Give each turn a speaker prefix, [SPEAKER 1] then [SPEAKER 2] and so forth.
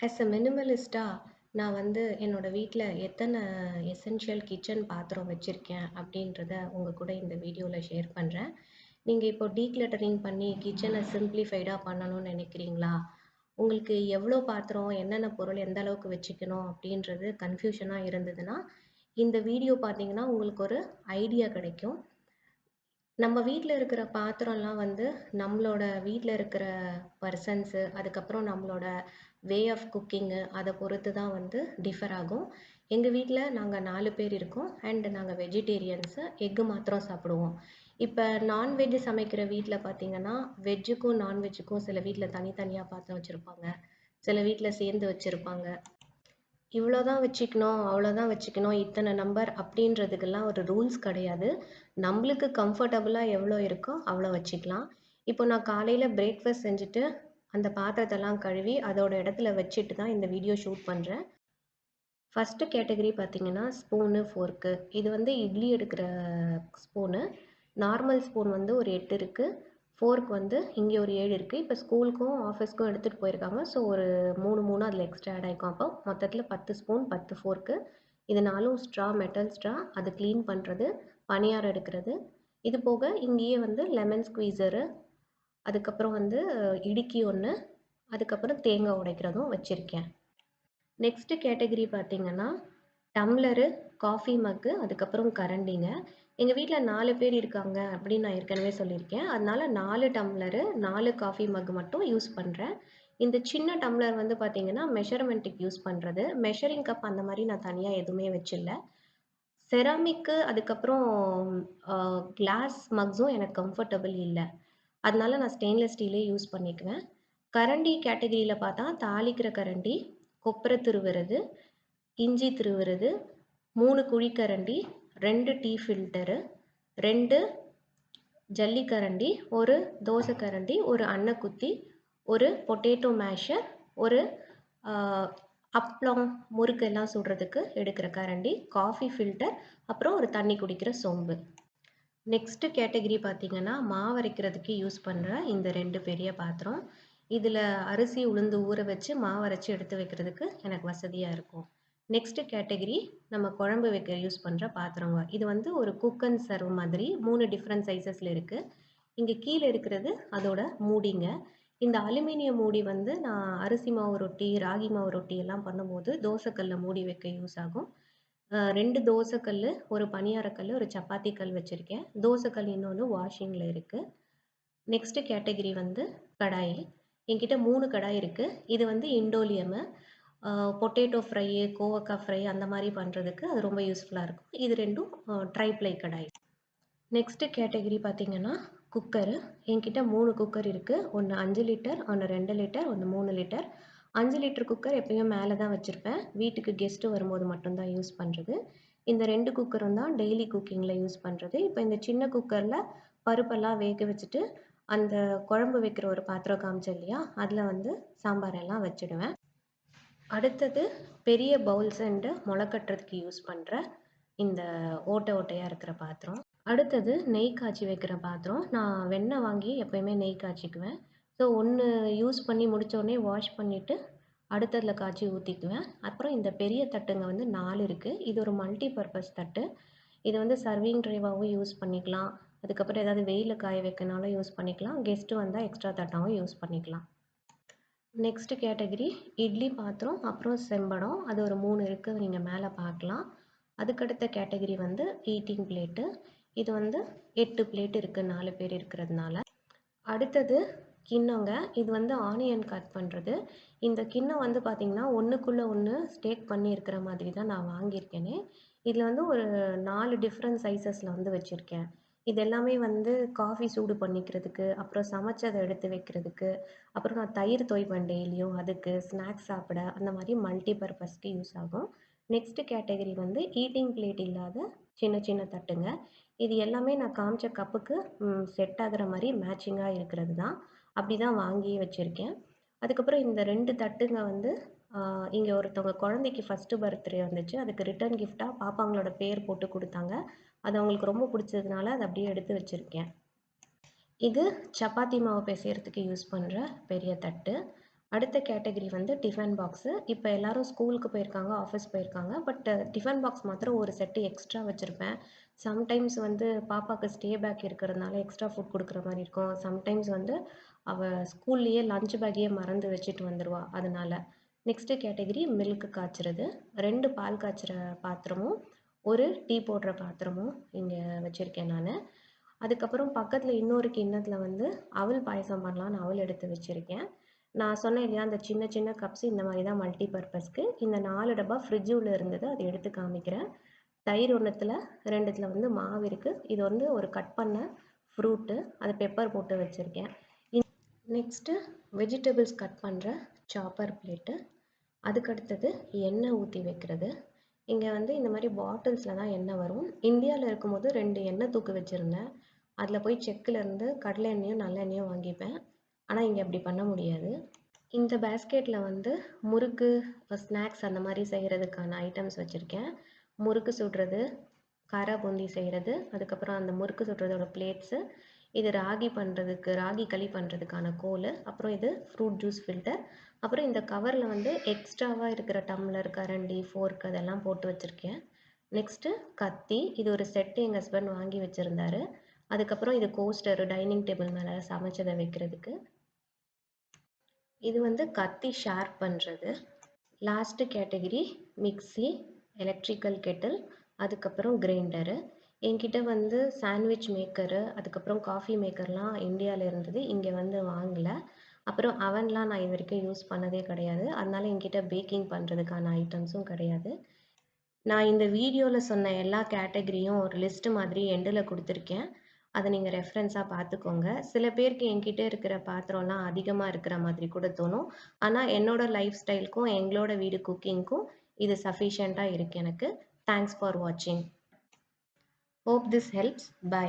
[SPEAKER 1] As a மினிமலிஸ்ட்டா நான் வந்து என்னோட வீட்ல எத்தன எசென்ஷியல் கிச்சன் பாத்திரம் வச்சிருக்கேன் அப்படின்றத உங்க கூட இந்த வீடியோல ஷேர் பண்றேன். நீங்க இப்போ டீக்ளட்டரிங் பண்ணி கிச்சன சிம்ப்ளிஃபைடா பண்ணணும்னு நினைக்கிறீங்களா? உங்களுக்கு எவ்ளோ பாத்திரம், என்னென்ன பொருள் எந்த அளவுக்கு வச்சுக்கணும் அப்படின்றது கன்ஃப்யூஷனா இருந்ததுன்னா, இந்த வீடியோ பார்த்தீங்கன்னா உங்களுக்கு ஒரு ஐடியா கிடைக்கும். நம்ம வீட்ல இருக்கிற பாத்திரம்லாம் வந்து நம்மளோட வீட்ல இருக்கிற பர்சன்ஸு, அதுக்கப்புறம் நம்மளோட வே ஆஃப் குக்கிங்கு அத பொறுத்து தான் வந்து டிஃபர் ஆகும். எங்க வீட்ல நாங்க 4 பேர் இருக்கோம். அண்ட் நாங்க வெஜிடேரியன்ஸு. எக்கு மாத்திரம் சாப்பிடுவோம். இப்ப நான்வெஜ் சமைக்கிற வீட்ல பார்த்தீங்கன்னா, வெஜ்ஜுக்கும், நான்வெஜ்ஜுக்கும் சில வீட்ல தனித்தனியா பாத்திரம் வச்சிருப்பாங்க. சில வீட்ல சேர்ந்து வச்சிருப்பாங்க. இவ்வளோ தான் வச்சுக்கணும், அவ்வளோதான் வச்சுக்கணும், இத்தனை நம்பர் அப்படின்றதுக்கெல்லாம் ஒரு ரூல்ஸ் கிடையாது. நம்மளுக்கு கம்ஃபர்டபுளா எவ்வளோ இருக்கோ அவ்வளோ வச்சுக்கலாம். இப்போ நான் காலையில பிரேக்ஃபாஸ்ட் செஞ்சுட்டு, அந்த பாத்திரத்தெல்லாம் கழுவி அதோட இடத்துல வச்சுட்டு தான் இந்த வீடியோ ஷூட் பண்றேன். ஃபர்ஸ்ட்டு கேட்டகரி பார்த்தீங்கன்னா, ஸ்பூனு, ஃபோர்க்கு. இது வந்து இட்லி எடுக்கிற ஸ்பூனு. நார்மல் ஸ்பூன் வந்து ஒரு 8 இருக்கு. ஃபோர்க் வந்து இங்கே ஒரு 7 இருக்கு. இப்போ ஸ்கூலுக்கும், ஆஃபீஸ்க்கும் எடுத்துட்டு போயிருக்காங்க. ஸோ ஒரு 3, 3 அதில எக்ஸ்ட்ரா ஆட் ஆயிக்கும். அப்போ மொத்தத்தில 10 ஸ்பூன், 10 ஃபோர்க்கு. இது 4ம் ஸ்ட்ரா, மெட்டல் ஸ்ட்ரா. அது கிளீன் பண்றது, பணியாரம் எடுக்கிறது. இது போக இங்கேயே வந்து லெமன் ஸ்குவீசரு, அதுக்கப்புறம் வந்து இடுக்கி 1, அதுக்கப்புறம் தேங்காய் உடைக்கிறதும் வச்சிருக்கேன். நெக்ஸ்ட் கேட்டகரி பார்த்தீங்கன்னா, டம்ளரு, காஃபி மக்கு, அதுக்கப்புறம் கரண்டிங்க. எங்க வீட்ல 4 பேர் இருக்காங்க அப்படின்னு நான் ஏற்கனவே சொல்லியிருக்கேன். அதனால 4 டம்ளரு, 4 காஃபி மக் மட்டும் யூஸ் பண்றேன். இந்த சின்ன டம்ளர் வந்து பார்த்தீங்கன்னா, மெஷர்மென்ட்டுக்கு யூஸ் பண்றது. மெஷரிங் கப் அந்த மாரி நான் தனியா எதுவுமே வச்சில்ல. செராமிக்கு அதுக்கப்புறம் அ கிளாஸ் மக்ஸும் எனக்கு கம்ஃபர்டபிள் இல்ல. அதனால நான் ஸ்டெயின்லெஸ் ஸ்டீலே யூஸ் பண்ணிக்குவேன். கரண்டி கேட்டகரியில பார்த்தா, தாளிக்கிற கரண்டி, கொப்பர துருவுறது, இஞ்சி துருவுறது, 3 குழிக்கரண்டி, 2 டீ ஃபில்டரு, 2 ஜல்லிக்கரண்டி, 1 தோசை கரண்டி, 1 அன்னக்குத்தி, 1 பொட்டேட்டோ மேஷர், 1 அ அப்பளம், முறுக்கு எல்லாம் சுடுறதுக்கு எடுக்கிற கரண்டி, காஃபி ஃபில்டர், அப்புறம் ஒரு தண்ணி குடிக்கிற சொம்பு. நெக்ஸ்ட் கேட்டகரி பார்த்தீங்கன்னா, மாவு அரைக்கிறதுக்கு யூஸ் பண்ற இந்த 2 பெரிய பாத்திரம். இதுல அரிசி, உளுந்து ஊற வச்சு மாவு அரைச்சு எடுத்து வைக்கிறதுக்கு எனக்கு வசதியா இருக்கும். நெக்ஸ்ட் கேட்டகரி நம்ம குழம்பு வைக்க யூஸ் பண்ற பாத்திரங்க. இது வந்து ஒரு குக் அண்ட் சர்வ் மாதிரி 3 டிஃபரண்ட் சைஸஸ்ல இருக்கு. இங்க கீழ இருக்கிறது அதோட மூடிங்க. இந்த அலுமினியம் மூடி வந்து நான் அரிசி மாவு ரொட்டி, ராகி மாவு ரொட்டி எல்லாம் பண்ணும்போது தோசைக்கல்ல மூடி வைக்க யூஸ் ஆகும். 2 தோசை கல்லு, 1 பணியார கல்லு, 1 சப்பாத்தி கல் வச்சிருக்கேன். தோசை கல் இன்னொன்னு வாஷிங்ல இருக்கு. நெக்ஸ்ட் கேட்டகரி வந்து கடாய். என்கிட்ட 3 கடாய் இருக்கு. இது வந்து இண்டோலியமு. பொட்டேட்டோ ஃப்ரை, கோவக்காய் ஃப்ரை அந்த மாரி பண்றதுக்கு அது ரொம்ப யூஸ்ஃபுல்லா இருக்கும். இது 2ம் ட்ரை ப்ளை கடாய். நெக்ஸ்ட் கேட்டகரி பார்த்தீங்கன்னா, குக்கரு. என்கிட்ட 3 குக்கர் இருக்கு. ஒண்ணு 5 லிட்டர், ஒண்ணு 2 லிட்டர், ஒண்ணு 3 லிட்டர். 5 லிட்டர் குக்கர் எப்பயும் மேல தான் வச்சிருப்பேன். வீட்டுக்கு கெஸ்ட் வரும்போது மட்டும் தான் யூஸ் பண்றது. இந்த 2 குக்கரும் தான் டெய்லி குக்கிங்ல யூஸ் பண்றது. இப்ப இந்த சின்ன குக்கர்ல பருப்பெல்லாம் வேக வச்சுட்டு, அந்த குழம்பு வைக்கிற ஒரு பாத்திரம் காமிச்சேன் இல்லையா? அதுல வந்து சாம்பார் எல்லாம் வச்சுடுவேன். அடுத்தது பெரிய பவுல்ஸ் அண்ட் மொள கட்டுறதுக்கு யூஸ் பண்ற இந்த ஓட்டையா இருக்கிற பாத்திரம். அடுத்தது நெய் காய்ச்சி வைக்கிற பாத்திரம். நான் வெண்ணெய் வாங்கி எப்பயுமே நெய் காய்ச்சிக்குவேன். ஸோ ஒண்ணு யூஸ் பண்ணி முடிச்ச உடனே வாஷ் பண்ணிட்டு, அடுத்ததுல காய்ச்சி ஊத்திக்குவேன். அப்புறம் இந்த பெரிய தட்டுங்க வந்து 4 இருக்கு. இது ஒரு மல்டி பர்ப்பஸ் தட்டு. இது வந்து சர்விங் ட்ரேவாவும் யூஸ் பண்ணிக்கலாம். அதுக்கப்புறம் ஏதாவது வெயில்ல காய வைக்கனாலும் யூஸ் பண்ணிக்கலாம். கெஸ்ட் வந்தா எக்ஸ்ட்ரா தட்டாவும் யூஸ் பண்ணிக்கலாம். நெக்ஸ்ட் கேட்டகரி இட்லி பாத்திரம், அப்புறம் செம்படம். அது ஒரு 3 இருக்கு. நீங்க மேல பார்க்கலாம். அதுக்கடுத்த கேட்டகரி வந்து ஈட்டிங் பிளேட்டு. இது வந்து 8 பிளேட் இருக்கு 4 பேர் இருக்கிறதுனால. அடுத்தது கிண்ணங்க. இது வந்து ஆனியன் கட் பண்றது. இந்த கிண்ணம் வந்து பார்த்தீங்கன்னா, ஒண்ணுக்குள்ள ஒண்ணு ஸ்டேக் பண்ணி இருக்கிற மாதிரி தான் நான் வாங்கியிருக்கேனே. இதுல வந்து ஒரு 4 டிஃபரண்ட் சைஸஸ்ல வந்து வச்சிருக்கேன். இது எல்லாமே வந்து காஃபி சூடு பண்ணிக்கிறதுக்கு, அப்புறம் சமைச்சத எடுத்து வைக்கிறதுக்கு, அப்புறம் நான் தயிர் துவைப்பேன் டெய்லியும் அதுக்கு, ஸ்நாக்ஸ் சாப்பிட, அந்த மாரி மல்டி பர்ப்பஸ்க்கு யூஸ் ஆகும். நெக்ஸ்ட் கேட்டகரி வந்து ஈட்டிங் பிளேட் இல்லாத சின்ன சின்ன தட்டுங்க. இது எல்லாமே நான் காமிச்ச கப்புக்கு செட் ஆகுற மாரி மேட்சிங்கா இருக்கிறது தான். அப்படி தான் வாங்கியே வச்சிருக்கேன். அதுக்கப்புறம் இந்த 2 தட்டுங்க வந்து இங்க ஒருத்தவங்க குழந்தைக்கு ஃபர்ஸ்ட்டு பர்த்டே வந்துச்சு. அதுக்கு ரிட்டர்ன் கிஃப்ட்டா பாப்பாங்களோட பேர் போட்டு குடுத்தாங்க. அது அவங்களுக்கு ரொம்ப புடிச்சதுனால அத அப்படியே எடுத்து வச்சிருக்கேன். இது சப்பாத்தி மாவு பிசையறதுக்கு யூஸ் பண்ற பெரிய தட்டு. அடுத்த கேட்டகரி வந்து டிஃபன் பாக்ஸு. இப்போ எல்லாரும் ஸ்கூலுக்கு போயிருக்காங்க, ஆஃபீஸ் போயிருக்காங்க. பட் டிஃபன் பாக்ஸ் மாத்திரம் ஒரு செட்டு எக்ஸ்ட்ரா வச்சுருப்பேன். சம்டைம்ஸ் வந்து பாப்பாக்கு ஸ்டே பேக் இருக்கிறதுனால எக்ஸ்ட்ரா ஃபுட் குடுக்குற மாரி இருக்கும். சம்டைம்ஸ் வந்து அவ ஸ்கூல்லயே லஞ்ச் பேக்கையே மறந்து வச்சுட்டு வந்துருவா. அதனால. நெக்ஸ்ட்டு கேட்டகரி மில்க் காய்ச்சறது. 2 பால் காய்ச்சற பாத்திரமும், 1 டீ போடுற பாத்திரமும் இங்க வச்சிருக்கேன் நானு. அதுக்கப்புறம் பக்கத்துல இன்னொரு கிண்ணத்துல வந்து அவல் பாயாசம் பண்ணலான்னு அவல் எடுத்து வச்சிருக்கேன். நான் சொன்னேன் இல்லையா, அந்த சின்ன சின்ன கப்ஸ் இந்த மாரி தான் மல்டி பர்ப்பஸ்க்கு. இந்த 4 டப்பா ஃப்ரிட்ஜ் உள்ள இருந்தது. அத எடுத்து காமிக்கிறேன். தயிர் ஒண்ணுத்துல, 2த்துல வந்து மாவு இருக்கு. இது வந்து ஒரு கட் பண்ண ஃப்ரூட்டு. அது பெப்பர் போட்டு வச்சிருக்கேன். நெக்ஸ்ட்டு வெஜிடபிள்ஸ் கட் பண்ற சாப்பர் பிளேட்டு. அதுக்கடுத்தது எண்ணெய் ஊத்தி வைக்கிறது. இங்க வந்து இந்த மாரி பாட்டில்ஸ்ல தான் எண்ணெய் வரும். இந்தியால இருக்கும்போது 2 எண்ணெய் தூக்கு வச்சிருந்தேன். அதுல போய் செக்குல இருந்து கடலை எண்ணெயும், நல்லெண்ணெயும் வாங்கிப்பேன். ஆனா இங்க அப்படி பண்ண முடியாது. இந்த பேஸ்கெட்ல வந்து முறுக்கு, ஸ்நாக்ஸ் அந்த மாரி செய்றதுக்கான ஐட்டம்ஸ் வச்சிருக்கேன். முறுக்கு சுடுறது, காரா பூந்தி செய்றது, அதுக்கப்புறம் அந்த முறுக்கு சுடுறதோட பிளேட்ஸு, இது ராகி பண்றதுக்கு ராகி களி பண்றதுக்கான கோலு, அப்புறம் இது ஃப்ரூட் ஜூஸ் ஃபில்டர், அப்புறம் இந்த கவர்ல வந்து எக்ஸ்ட்ராவா இருக்கிற டம்ளர், கரண்டி, ஃபோர்க் அதெல்லாம் போட்டு வச்சிருக்கேன். நெக்ஸ்ட்டு கத்தி. இது ஒரு செட் எங்க ஹஸ்பண்ட் வாங்கி வச்சிருந்தாரு. அதுக்கப்புறம் இது கோஸ்டர் டைனிங் டேபிள் மேல சமைச்சத வைக்கிறதுக்கு. இது வந்து கத்தி ஷார்ப் பண்றது. Last category mixie, electrical Kettle, அதுக்கப்புறம் கிரைண்டரு. என்கிட்ட வந்து சாண்ட்விச் மேக்கரு, அதுக்கப்புறம் காஃபி மேக்கர்லாம் இந்தியால இருந்தது. இங்க வந்து வாங்கல. அப்புறம் அவன்லாம் நான் இதுவரைக்கும் யூஸ் பண்ணதே கிடையாது. அதனால என்கிட்ட பேக்கிங் பண்றதுக்கான ஐட்டம்ஸும் கிடையாது. நான் இந்த வீடியோல சொன்ன எல்லா கேட்டகரியும் ஒரு லிஸ்ட் மாதிரி எண்டுல குடுத்துருக்கேன். அத நீங்க ரெஃபரன்ஸா பார்த்துக்கோங்க. சில பேருக்கு என்கிட்ட இருக்கிற பாத்திரம்லாம் அதிகமா இருக்கிற மாதிரி கூட தோணும். ஆனா என்னோட லைஃப் ஸ்டைலுக்கும், எங்களோட வீடு குக்கிங்க்கும் இது சஃபிஷியன்ட்டா இருக்கு எனக்கு. தேங்க்ஸ் ஃபார் வாட்சிங். Hope this helps. பை.